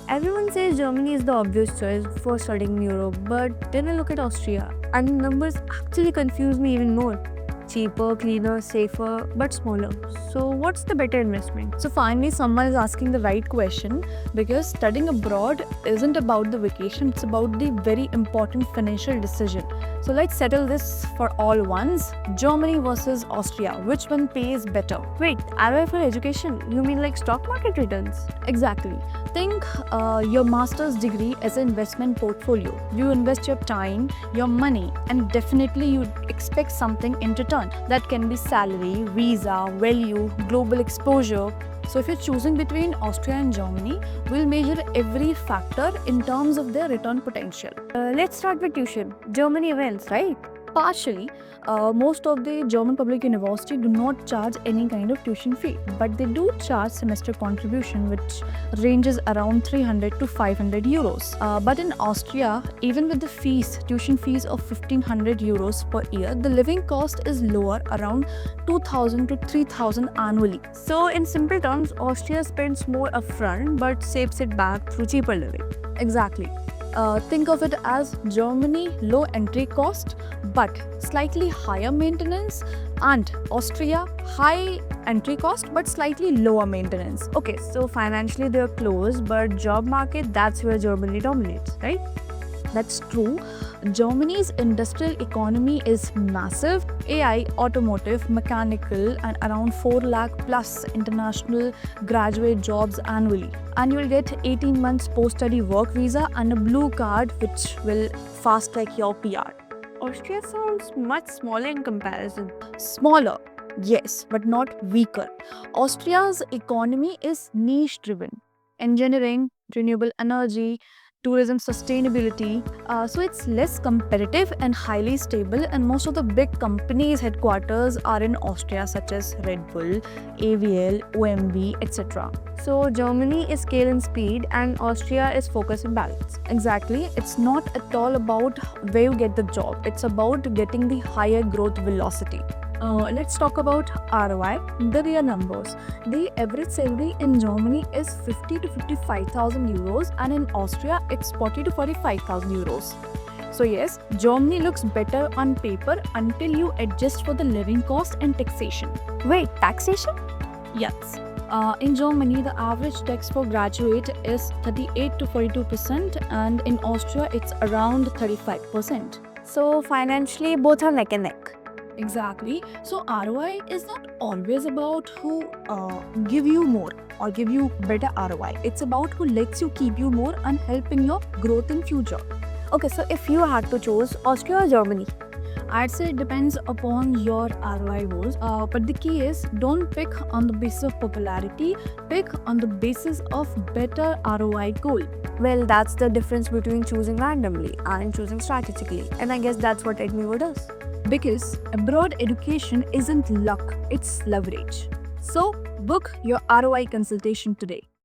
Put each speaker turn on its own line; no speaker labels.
Everyone says Germany is the obvious choice for studying in Europe, but then I look at Austria and the numbers actually confuse me even more. Cheaper, cleaner, safer, but smaller. So, what's the better investment?
So, finally, someone is asking the right question because studying abroad isn't about the vacation, it's about the very important financial decision. So, let's settle this for all once. Germany versus Austria. Which one pays better?
Wait, ROI for education? You mean like stock market returns?
Exactly. Think your master's degree as an investment portfolio. You invest your time, your money, and definitely you expect something in return. That can be salary, visa, value, global exposure. So if you're choosing between Austria and Germany, we'll measure every factor in terms of their return potential.
Let's start with tuition. Germany wins, right?
Partially, most of the German public university do not charge any kind of tuition fee, but they do charge semester contribution, which ranges around 300 to 500 euros. But in Austria, even with the tuition fees of 1500 euros per year, the living cost is lower, around 2000 to 3000 annually.
So, in simple terms, Austria spends more upfront but saves it back through cheaper living.
Exactly. Think of it as Germany low entry cost but slightly higher maintenance, and Austria high entry cost but slightly lower maintenance.
Okay, so financially they're close, but job market, that's where Germany dominates, right?
That's true. Germany's industrial economy is massive. AI, automotive, mechanical, and around 4 lakh plus international graduate jobs annually. And you'll get 18 months post-study work visa and a blue card which will fast-track your PR.
Austria sounds much smaller in comparison.
Smaller, yes, but not weaker. Austria's economy is niche-driven. Engineering, renewable energy, tourism sustainability. So it's less competitive and highly stable, and most of the big companies' headquarters are in Austria, such as Red Bull, AVL, OMV, etc.
So Germany is scale and speed, and Austria is focus and balance.
Exactly. It's not at all about where you get the job. It's about getting the higher growth velocity. Let's talk about ROI, the real numbers. The average salary in Germany is 50 to 55,000 euros, and in Austria it's 40 to 45,000 euros. So yes, Germany looks better on paper until you adjust for the living cost and taxation.
Wait, taxation?
Yes. In Germany, the average tax for graduate is 38 to 42%, and in Austria it's around 35%.
So financially, both are neck and neck.
Exactly. So ROI is not always about who give you more or give you better ROI. It's about who lets you keep you more and helping your growth in future.
Okay, so if you had to choose Austria or Germany?
I'd say it depends upon your ROI goals. But the key is don't pick on the basis of popularity, pick on the basis of better ROI goal.
Well, that's the difference between choosing randomly and choosing strategically. And I guess that's what Edmivo does.
Because abroad education isn't luck, it's leverage. So, book your ROI consultation today.